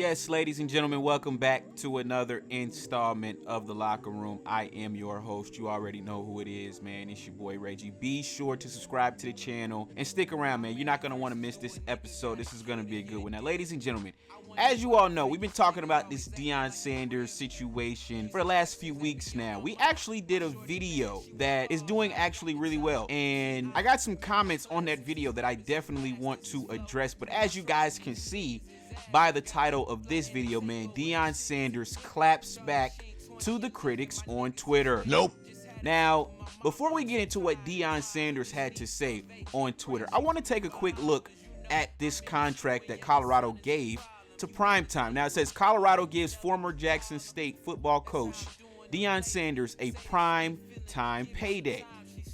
Yes, ladies and gentlemen, welcome back to another installment of The Locker Room. I am your host. You already know who it is, man. It's your boy, Reggie. Be sure to subscribe to the channel and stick around, man. You're not going to want to miss this episode. This is going to be a good one. Now, ladies and gentlemen, as you all know, we've been talking about this Deion Sanders situation for the last few weeks now. We actually did a video that is doing actually really well, and I got some comments on that video that I definitely want to address. But as you guys can see by the title of this video, man, Deion Sanders claps back to the critics on Twitter. Nope. Now, before we get into what Deion Sanders had to say on Twitter, I want to take a quick look at this contract that Colorado gave to Primetime. Now, it says Colorado gives former Jackson State football coach Deion Sanders a prime-time payday,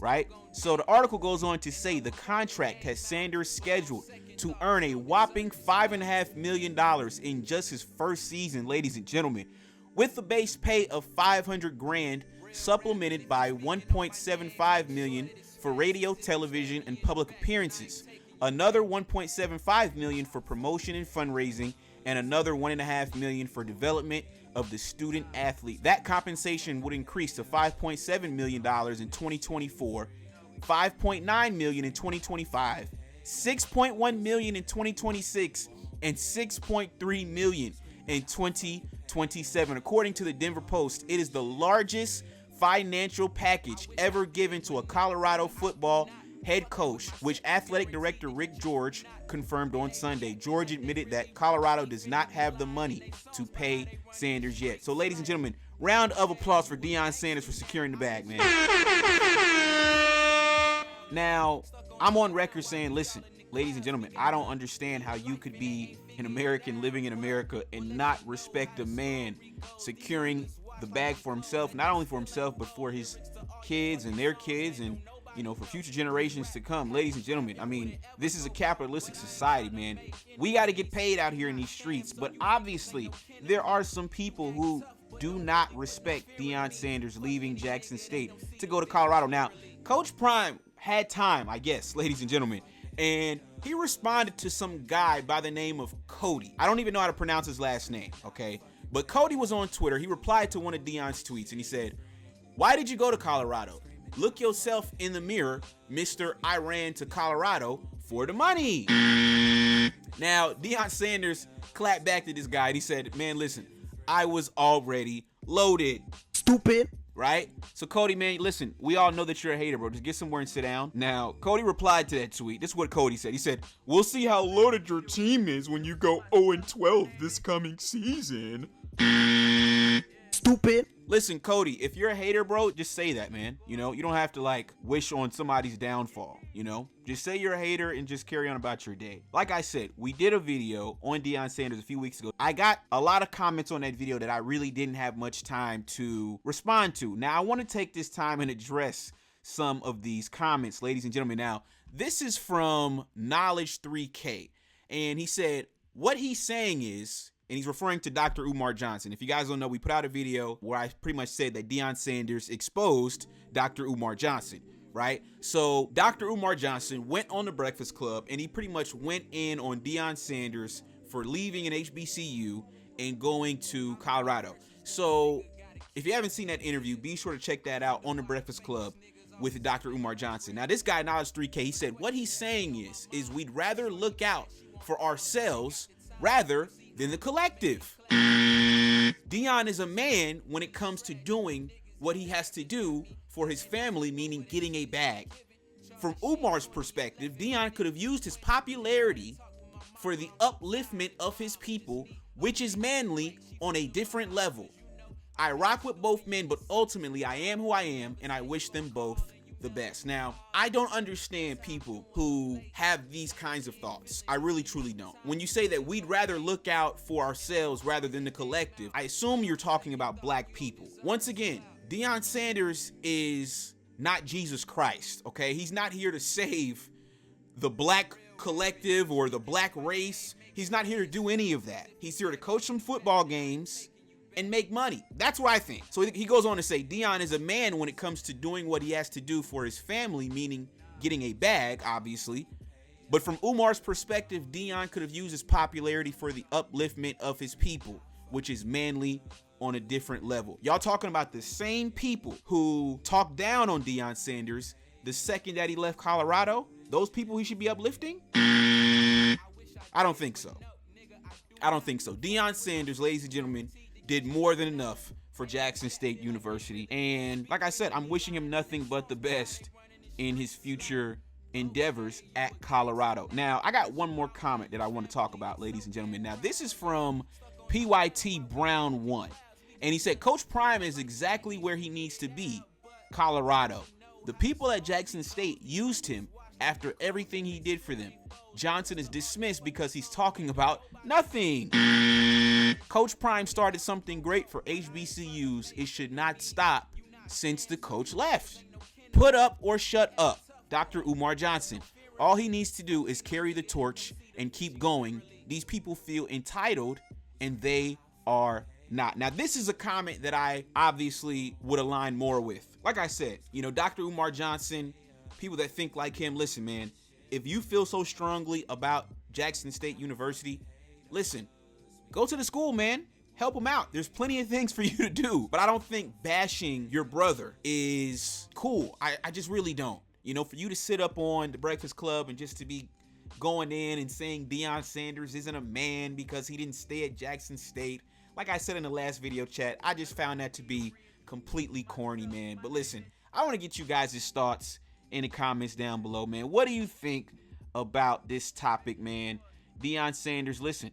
right? So the article goes on to say the contract has Sanders scheduled to earn a whopping $5.5 million in just his first season, ladies and gentlemen, with the base pay of $500,000 supplemented by $1.75 million for radio, television, and public appearances, another $1.75 million for promotion and fundraising, and another $1.5 million for development of the student athlete. That compensation would increase to $5.7 million in 2024, $5.9 million in 2025, $6.1 million in 2026, and $6.3 million in 2027. According to the Denver Post, it is the largest financial package ever given to a Colorado football head coach, which athletic director Rick George confirmed on Sunday. George admitted that Colorado does not have the money to pay Sanders yet. So, ladies and gentlemen, round of applause for Deion Sanders for securing the bag, man. Now, I'm on record saying, listen, ladies and gentlemen, I don't understand how you could be an American living in America and not respect a man securing the bag for himself, not only for himself, but for his kids and their kids and, you know, for future generations to come. Ladies and gentlemen, I mean, this is a capitalistic society, man. We got to get paid out here in these streets, but obviously there are some people who do not respect Deion Sanders leaving Jackson State to go to Colorado. Now, Coach Prime had time, I guess, ladies and gentlemen, and he responded to some guy by the name of Cody. I don't even know how to pronounce his last name, okay? But Cody was on Twitter. He replied to one of Deion's tweets, and he said, "Why did you go to Colorado? Look yourself in the mirror, Mr. I ran to Colorado for the money." Now, Deion Sanders clapped back to this guy, and he said, "Man, listen, I was already loaded." Stupid. Right? So, Cody, man, listen, we all know that you're a hater, bro. Just get somewhere and sit down. Now, Cody replied to that tweet. This is what Cody said. He said, "We'll see how loaded your team is when you go 0-12 this coming season." Stupid. Listen, Cody, if you're a hater, bro, just say that, man. You know, you don't have to, like, wish on somebody's downfall, you know? Just say you're a hater and just carry on about your day. Like I said, we did a video on Deion Sanders a few weeks ago. I got a lot of comments on that video that I really didn't have much time to respond to. Now, I want to take this time and address some of these comments, ladies and gentlemen. Now, this is from Knowledge 3K, and he said, what he's saying is, and he's referring to Dr. Umar Johnson. If you guys don't know, we put out a video where I pretty much said that Deion Sanders exposed Dr. Umar Johnson, right? So Dr. Umar Johnson went on the Breakfast Club, and he pretty much went in on Deion Sanders for leaving an HBCU and going to Colorado. So if you haven't seen that interview, be sure to check that out on the Breakfast Club with Dr. Umar Johnson. Now, this guy, Knowledge 3K, he said what he's saying is we'd rather look out for ourselves rather than the collective. Deion is a man when it comes to doing what he has to do for his family, meaning getting a bag. From Umar's perspective, Deion could have used his popularity for the upliftment of his people, which is manly on a different level. I rock with both men, but ultimately I am who I am, and I wish them both the best. Now, I don't understand people who have these kinds of thoughts. I really, truly don't. When you say that we'd rather look out for ourselves rather than the collective, I assume you're talking about black people. Once again, Deion Sanders is not Jesus Christ, okay? He's not here to save the black collective or the black race. He's not here to do any of that. He's here to coach some football games and make money. That's what I think. So he goes on to say, Deion is a man when it comes to doing what he has to do for his family, meaning getting a bag, obviously, But from Umar's perspective, Deion could have used his popularity for the upliftment of his people, which is manly on a different level. Y'all talking about the same people who talked down on Deion Sanders the second that he left Colorado? Those people he should be uplifting? I don't think so. I don't think so. Deion Sanders, ladies and gentlemen, did more than enough for Jackson State University. And like I said, I'm wishing him nothing but the best in his future endeavors at Colorado. Now, I got one more comment that I want to talk about, ladies and gentlemen. Now, this is from PYT Brown 1. And he said, Coach Prime is exactly where he needs to be, Colorado. The people at Jackson State used him after everything he did for them. Johnson is dismissed because he's talking about nothing. Coach Prime started something great for HBCUs. It should not stop since the coach left. Put up or shut up, Dr. Umar Johnson. All he needs to do is carry the torch and keep going. These people feel entitled, and they are not. Now, this is a comment that I obviously would align more with. Like I said, Dr. Umar Johnson, people that think like him, listen, man, if you feel so strongly about Jackson State University, listen, go to the school, man. Help him out. There's plenty of things for you to do. But I don't think bashing your brother is cool. I just really don't. For you to sit up on the Breakfast Club and just to be going in and saying Deion Sanders isn't a man because he didn't stay at Jackson State. Like I said in the last video chat, I just found that to be completely corny, man. But listen, I want to get you guys' thoughts in the comments down below, man. What do you think about this topic, man? Deion Sanders, listen,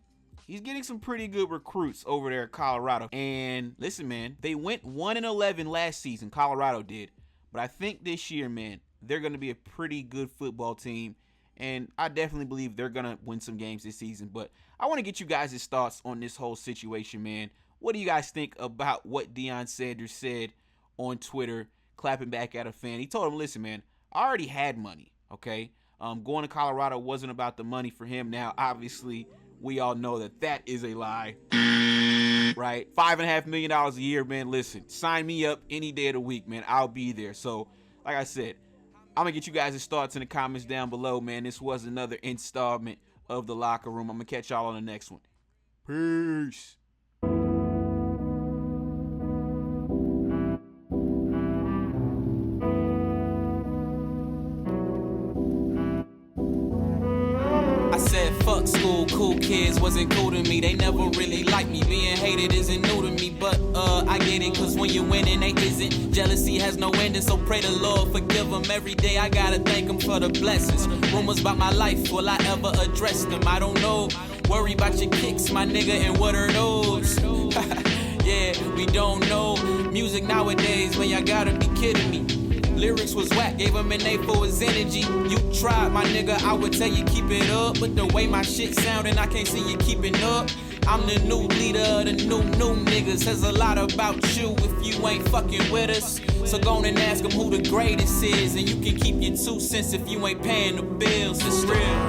he's getting some pretty good recruits over there at Colorado. And listen, man, they went 1-11 last season, Colorado did. But I think this year, man, they're going to be a pretty good football team. And I definitely believe they're going to win some games this season. But I want to get you guys' thoughts on this whole situation, man. What do you guys think about what Deion Sanders said on Twitter, clapping back at a fan? He told him, listen, man, I already had money, okay? Going to Colorado wasn't about the money for him. Now, obviously, we all know that that is a lie, right? $5.5 million a year, man. Listen, sign me up any day of the week, man. I'll be there. So, like I said, I'm going to get you guys' thoughts in the comments down below, man. This was another installment of The Locker Room. I'm going to catch y'all on the next one. Peace. Fuck school, cool kids wasn't cool to me. They never really liked me. Being hated isn't new to me, but I get it, cause when you're winning, they isn't. Jealousy has no ending, so pray the Lord forgive them. Every day I gotta thank him for the blessings. Rumors about my life, will I ever address them? I don't know. Worry about your kicks, my nigga, and what are those? Yeah, we don't know. Music nowadays, man, y'all gotta be kidding me. Lyrics was whack, gave him an A for his energy. You tried, my nigga, I would tell you keep it up. But the way my shit sounding, I can't see you keeping up. I'm the new leader of the new niggas. Says a lot about you if you ain't fucking with us. So go on and ask them who the greatest is. And you can keep your 2 cents if you ain't paying the bills. It's real.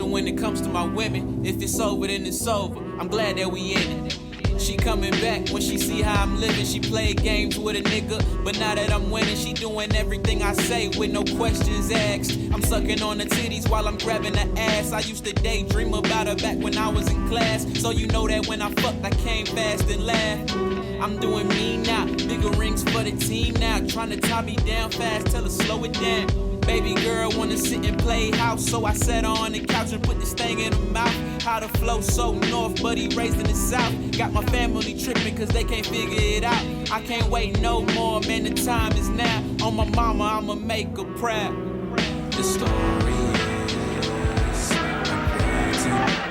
When it comes to my women, if it's over, then it's over. I'm glad that we in it. She coming back when she see how I'm living. She played games with a nigga, but now that I'm winning, she doing everything I say with no questions asked. I'm sucking on the titties while I'm grabbing the ass. I used to daydream about her back when I was in class. So you know that when I fucked, I came fast and laughed. I'm doing me now, bigger rings for the team now. Trying to tie me down fast, tell her slow it down. Baby girl wanna sit and play house, so I sat on the couch and put this thing in her mouth. How to flow so north, but he raised in the south. Got my family tripping cause they can't figure it out. I can't wait no more, man, the time is now. On my mama, I'ma make her proud. The story is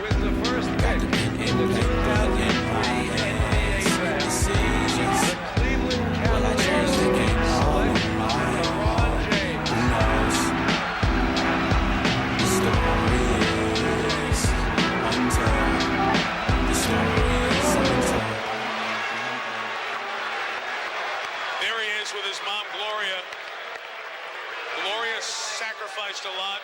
with the first pick in the 2003 NBA decisions. Well, I changed the game all on my own. Who knows? The story is untold. The story is untold. Gloria sacrificed a lot.